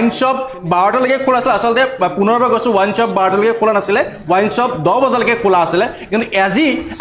wine shop 12টালৈকে খোলা আছিল আচলতে পুনৰবাৰ কৈছোঁ ৱাইন শ্বপ 12টালৈকে খোলা নাছিলে ৱাইন শ্বপ 10 বজালৈকে খোলা আছিলে কিন্তু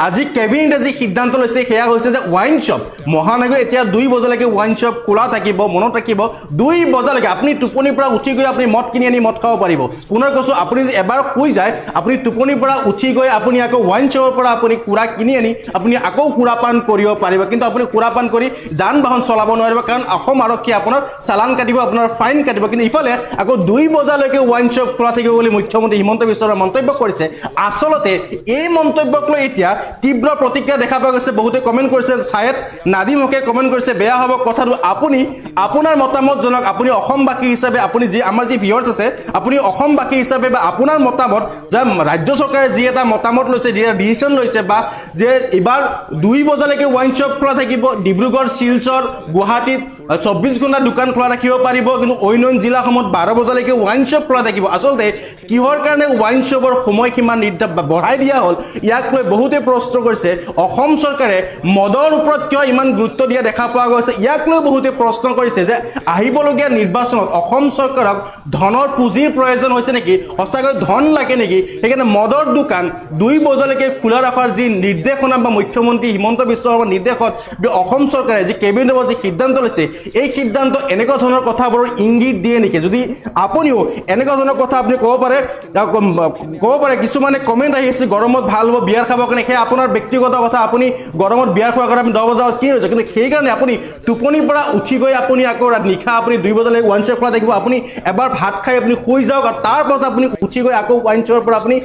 আজি কেবিনেটে যি সিদ্ধান্ত লৈছে সেয়া হৈছে যে ৱাইন শ্বপ মহানগৰ এতিয়া 2 বজালৈকে ৱাইন শ্বপ খোলা থাকিব মনত ৰাখিব 2 বজালৈকে আপুনি টোপনিৰ পৰা উঠি গৈ আপুনি মদ কিনি আনি মদ খাব পাৰিব পুনৰ কৈছোঁ আপুনি যদি এবাৰ শুই যায় আপুনি টোপনিৰ পৰা উঠি গৈ আপুনি আকৌ ৱাইন শ্বপৰ পৰা আপুনি কুৰা কিনি আনি আপুনি আকৌ কুৰাপান কৰিব পাৰিব কিন্তু আপুনি কুৰাপান কৰি যান বাহন চলাব নোৱাৰিব কাৰণ অসম আৰক্ষী আপোনাৰ চালান কাটিব আপোনাৰ ফাইন কাটিব কিন্তু ইফালে আকৌ 2 বজালৈকে ৱাইন শ্বপ খোলা থাকিব বুলি মুখ্যমন্ত্ৰী হিমন্ত বিশ্ব শৰ্মাই মন্তব্য কৰিছে আসলতে এই মন্তব্যক লৈ এতিয়া তীব্ৰ প্ৰতিক্ৰিয়া দেখা পোৱা গৈছে বহুতে কমেন্ট কৰিছে সায়েদ নাদিমকে কমেন্ট কৰিছে বেয়া হ'ব কথাটো আপুনি আপোনাৰ মতামত জনক আপুনি অসমবাসী হিচাপে আপুনি যি আমাৰ যি ভিউয়াৰ্স আছে আপুনি অসমবাসী হিচাপে বা আপোনাৰ মতামত যে ৰাজ্য চৰকাৰে যি এটা মতামত লৈছে যি ডিসিশন লৈছে বা যে এবাৰ 2 বজালৈকে ৱাইন শ্বপ খোলা থাকিব ডিব্ৰুগড় শিলচৰ গুৱাহাটীত 24 ঘণ্টা দোকান খোলা ৰাখিব পাৰিব কিন্তু অন্য জিলাসমূহত 12 বজালৈকে ৱাইন শ্বপ খোলা থাকিব আসলতে কিহৰ কাৰণে ৱাইন শ্বপৰ সময়সীমা বঢ়াই দিয়া হ'ল ইয়াক লৈ বহুতে প্ৰশ্ন কৰিছে অসম চৰকাৰে মদৰ ওপৰত কিয় ইমান গুৰুত্ব দিয়া দেখা পোৱা গৈছে ইয়াক লৈ বহুতে প্ৰশ্ন কৰিছে যে আহিবলগীয়া নিৰ্বাচনত অসম চৰকাৰক ধনৰ পুঁজিৰ প্ৰয়োজন হৈছে নেকি সঁচাকৈ ধন লাগে নেকি সেইকাৰণে মদৰ দোকান 2 বজালৈকে খোলা ৰখাৰ যি নিৰ্দেশনা বা মুখ্যমন্ত্ৰী হিমন্ত বিশ্ব শৰ্মাৰ নিৰ্দেশত অসম চৰকাৰে যি কেবিনেটৰ যি সিদ্ধান্ত লৈছে এই সিদ্ধান্ত এনেকুৱা ধৰণৰ কথাবোৰৰ ইংগিত দিয়ে নেকি যদি আপুনিও এনেকুৱা ধৰণৰ কথা আপুনি ক'ব পাৰে কিছুমানে কমেন্ট আহি আছে গৰমত ভাল হ'ব বিয়াৰ খাবৰ কাৰণে সেই আপোনাৰ ব্যক্তিগত কথা আপুনি গৰমত বিয়াৰ খোৱাৰ কাৰণে 10 বজাত কি হৈছে কিন্তু সেইকাৰণে আপুনি টোপনিৰ পৰা উঠি গৈ আপুনি আকৌ নিশা আপুনি 2 বজালৈকে ৱাইন শ্বপ খোলা থাকিব আপুনি এবাৰ ভাত খাই আপুনি শুই যাওক আৰু তাৰ পাছত আপুনি উঠি গৈ আকৌ ৱাইন শ্বপৰ পৰা আপুনি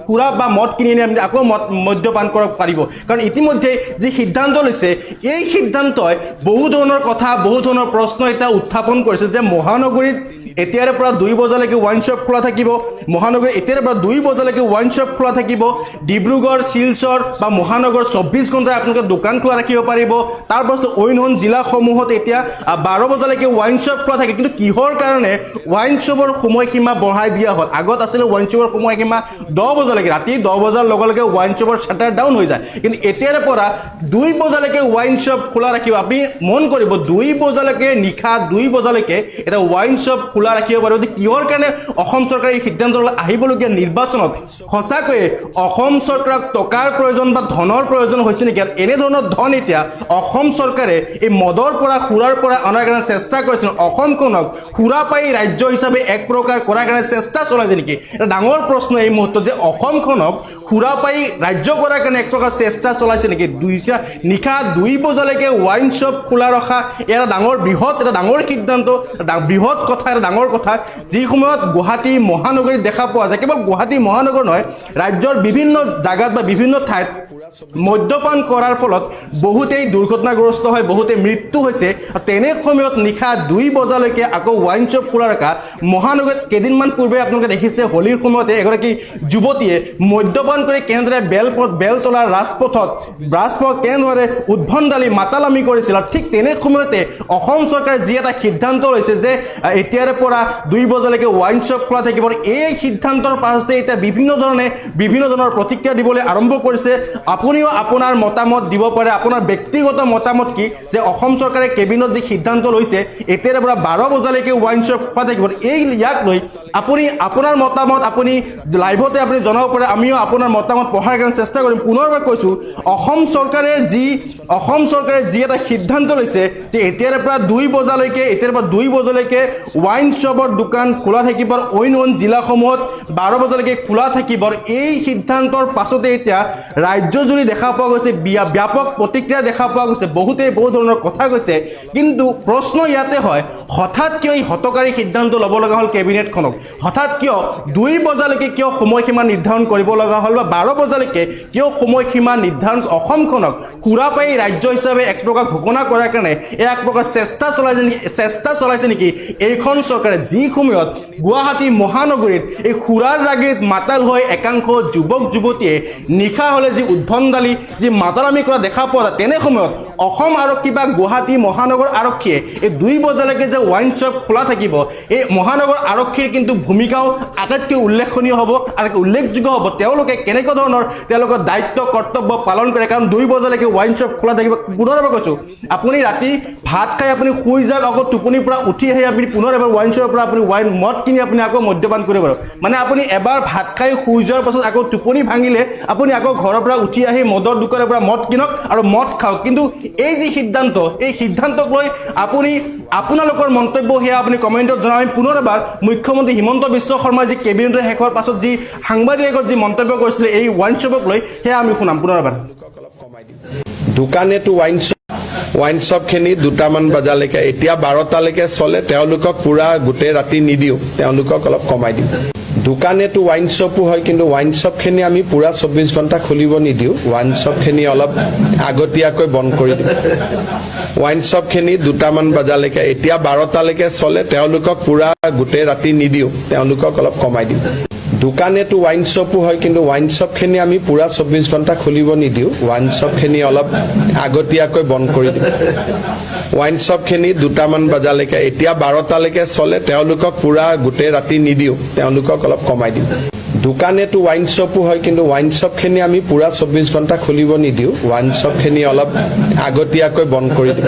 কুৰা বা মদ কিনি আনি আপুনি আকৌ মদ্যপান কৰিব পাৰিব কাৰণ ইতিমধ্যে যি সিদ্ধান্ত লৈছে এই সিদ্ধান্তই বহু ধৰণৰ কথা বহু ধৰণৰ প্ৰশ্ন এটা উত্থাপন কৰিছে যে মহানগৰীত এতিয়াৰে পৰা 2 বজালৈকে ৱাইন শ্বপ খোলা থাকিব মহানগৰ এতিয়াৰে পৰা 2 বজালৈকে ৱাইন শ্বপ খোলা থাকিব ডিব্ৰুগড় শিলচৰ বা মহানগৰ 24 ঘণ্টা আপোনালোকে দোকান খোলা ৰাখিব পাৰিব তাৰ পাছত অন্য জিলাসমূহত এতিয়া 12 বজালৈকে ৱাইন শ্বপ খোলা থাকে কিন্তু কিহৰ কাৰণে ৱাইন শ্বপৰ সময়সীমা বঢ়াই দিয়া হ'ল আগত আছিল ৱাইন শ্বপৰ সময়সীমা 10 বজালৈকে ৰাতি 10 বজাৰ লগে লগে ৱাইন শ্বপৰ শাটাৰ ডাউন হৈ যায় কিন্তু এতিয়াৰে পৰা 2 বজালৈকে ৱাইন শ্বপ খোলা ৰাখিব আপুনি মন কৰিব 2 বজালৈকে নিশা 2 বজালৈকে এটা ৱাইন শ্বপ খোলা ৰাখিব পাৰিব কিহৰ কাৰণে অসম চৰকাৰে এই সিদ্ধান্ত আহিবলগীয়া নিৰ্বাচনত সঁচাকৈ অসম চৰকাৰক টকাৰ প্ৰয়োজন বা ধনৰ প্ৰয়োজন হৈছে নেকি আৰু এনে ধৰণৰ ধন এতিয়া অসম চৰকাৰে এই মদৰ পৰা খুৰাৰ পৰা অনাৰ কাৰণে চেষ্টা কৰিছে অসমখনক খুৰা পাই ৰাজ্য হিচাপে এক প্ৰকাৰ কৰাৰ কাৰণে চেষ্টা চলাইছে নেকি এটা ডাঙৰ প্ৰশ্ন এই মুহূৰ্তত যে অসমখনক খুৰা পাই ৰাজ্য কৰাৰ কাৰণে এক প্ৰকাৰ চেষ্টা চলাইছে নেকি নিশা 2 বজালৈকে ৱাইন শ্বপ খোলা ৰখা এটা ডাঙৰ বৃহৎ এটা ডাঙৰ সিদ্ধান্ত বৃহৎ কথা এটা ডাঙৰ কথা যি সময়ত গুৱাহাটী মহানগৰীত দেখা পোৱা যায় কেৱল গুৱাহাটী মহানগৰ নহয় ৰাজ্যৰ বিভিন্ন জায়গাত বা বিভিন্ন ঠাইত মদ্যপান কৰাৰ ফলত বহুতেই দুৰ্ঘটনাগ্ৰস্ত হয় বহুতে মৃত্যু হৈছে তেনে সময়ত নিশা 2 বজালৈকে আকৌ ৱাইন শ্বপ খোলা ৰখা মহানগৰীত কেইদিনমান পূৰ্বে আপোনালোকে দেখিছে হোলীৰ সময়তে এগৰাকী যুৱতীয়ে মদ্যপান কৰি কেনেদৰে বেলতলাৰ ৰাজপথত কেনেদৰে উদ্ভণ্ডালি মাতালামি কৰিছিল আৰু ঠিক তেনে সময়তে অসম চৰকাৰে যি এটা সিদ্ধান্ত লৈছে যে এতিয়াৰে পৰা 2 বজালৈকে ৱাইন শ্বপ খোলা থাকিব এই সিদ্ধান্তৰ পাছতে এতিয়া বিভিন্ন ধৰণৰ প্ৰতিক্ৰিয়া দিবলৈ আৰম্ভ কৰিছে আপুনিও আপোনাৰ মতামত দিব পাৰে আপোনাৰ ব্যক্তিগত মতামত কি যে অসম চৰকাৰে কেবিনেট যি সিদ্ধান্ত লৈছে এতিয়াৰে পৰা 12 বজালৈকে ৱাইন শ্বপ খোলা থাকিব এই ইয়াক লৈ আপুনি আপোনাৰ মতামত আপুনি লাইভতে আপুনি জনাব পাৰে আমিও আপোনাৰ মতামত পঢ়াৰ কাৰণে চেষ্টা কৰিম পুনৰবাৰ কৈছোঁ অসম চৰকাৰে যি এটা সিদ্ধান্ত লৈছে যে এতিয়াৰে পৰা 2 বজালৈকে ৱাইন শ্বপৰ দোকান খোলা থাকিব অন্য জিলাসমূহত 12 বজালৈকে খোলা থাকিব এই সিদ্ধান্তৰ পাছতে এতিয়া ৰাজ্যজুৰি দেখা পোৱা গৈছে ব্যাপক প্ৰতিক্ৰিয়া দেখা পোৱা গৈছে বহু ধৰণৰ কথা কৈছে কিন্তু প্ৰশ্ন ইয়াতে হয় হঠাৎ কিয় এই হতকাৰী সিদ্ধান্ত ল'ব লগা হ'ল কেবিনেটখনক হঠাৎ কিয় 2 বজালৈকে কিয় সময়সীমা নিৰ্ধাৰণ কৰিব লগা হ'ল বা 12 বজালৈকে কিয় সময়সীমা নিৰ্ধাৰণ অসমখনক খুৰা পাই ৰাজ্য হিচাপে এক প্ৰকাৰ ঘোষণা কৰাৰ কাৰণে এক প্ৰকাৰ চেষ্টা চলাইছে নেকি এইখন চৰকাৰে যি সময়ত গুৱাহাটী মহানগৰীত এই খুৰাৰ ৰাগিত মাতাল হৈ একাংশ যুৱক যুৱতীয়ে নিশা হ'লে যি উদ্ভণ্ডালি যি মাতালামি কৰা দেখা পোৱা যায় তেনে সময়ত অসম আৰক্ষী বা গুৱাহাটী মহানগৰ আৰক্ষীয়ে এই 2 বজালৈকে যে ওয়াইন শ্বপ খোলা থাকিব এই মহানগৰ আৰক্ষীৰ কিন্তু ভূমিকাও আটাইতকৈ উল্লেখনীয় হ'ব আৰু উল্লেখযোগ্য হ'ব তেওঁলোকে কেনেকুৱা ধৰণৰ তেওঁলোকৰ দায়িত্ব কৰ্তব্য পালন কৰে কাৰণ 2 বজালৈকে ওয়াইন শ্বপ খোলা থাকিব পুনৰবাৰ কৈছোঁ আপুনি ৰাতি ভাত খাই আপুনি শুই যাওক আকৌ টোপনিৰ পৰা উঠি আহি আপুনি পুনৰ এবাৰ ওয়াইন শ্বপৰ পৰা আপুনি ওয়াইন মদ কিনি আপুনি আকৌ মদ্যপান কৰিব পাৰে মানে আপুনি এবাৰ ভাত খাই শুই যোৱাৰ পাছত আকৌ টোপনি ভাঙিলে আপুনি আকৌ ঘৰৰ পৰা উঠি আহি মদৰ দোকানৰ পৰা মদ কিনক আৰু মদ খাওক কিন্তু এই যে সিদ্ধান্ত এই সিদ্ধান্তক লৈ আপুনি আপোনালোকৰ মন্তব্য হেয়া আপুনি কমেণ্টত জনাই পুনৰ এবাৰ মুখ্যমন্ত্ৰী হিমন্ত বিশ্ব শৰ্মা যি কেবিনেটৰ শেষৰ পাছত যি সাংবাদিকৰ যি মন্তব্য কৰিছিলে এই ওয়াইন শ্বপক লৈ হেয়া আমি শুনাম পুনৰ এবাৰ দোকানেতো ওয়াইন শ্বপখিনি 2টামান বজালৈকে এতিয়া 12টালৈকে চলে তেওঁলোকক পুৰা গোটেই ৰাতি নিদিওঁ তেওঁলোকক অলপ কমাই দিম দোকানেতো ওয়াইন শ্বপো হয় কিন্তু ওয়াইন শ্বপখিনি আমি পুৰা 24 ঘণ্টা খুলিব নিদিওঁ ওয়াইন শ্বপখিনি অলপ আগতীয়াকৈ বন্ধ কৰি দিম ওয়াইন শ্বপখিনি 2টামান বজালৈকে এতিয়া 12টালৈকে চলে তেওঁলোকক পুৰা গোটেই ৰাতি নিদিওঁ তেওঁলোকক অলপ কমাই দিম দোকানেতো ওয়াইন শ্বপো হয় কিন্তু ওয়াইন শ্বপখিনি আমি পুৰা 24 ঘণ্টা খুলিব নিদিওঁ ওয়াইন শ্বপখিনি অলপ আগতীয়াকৈ বন্ধ কৰি দিম ওয়াইন শ্বপখিনি 2টামান বজালৈকে এতিয়া 12টালৈকে চলে তেওঁলোকক পুৰা গোটেই ৰাতি নিদিওঁ তেওঁলোকক অলপ কমাই দিম দোকানেতো ওয়াইন শ্বপো হয় কিন্তু ওয়াইন শ্বপখিনি আমি পুৰা 24 ঘণ্টা খুলিব নিদিওঁ ওয়াইন শ্বপখিনি অলপ আগতীয়াকৈ বন্ধ কৰি দিম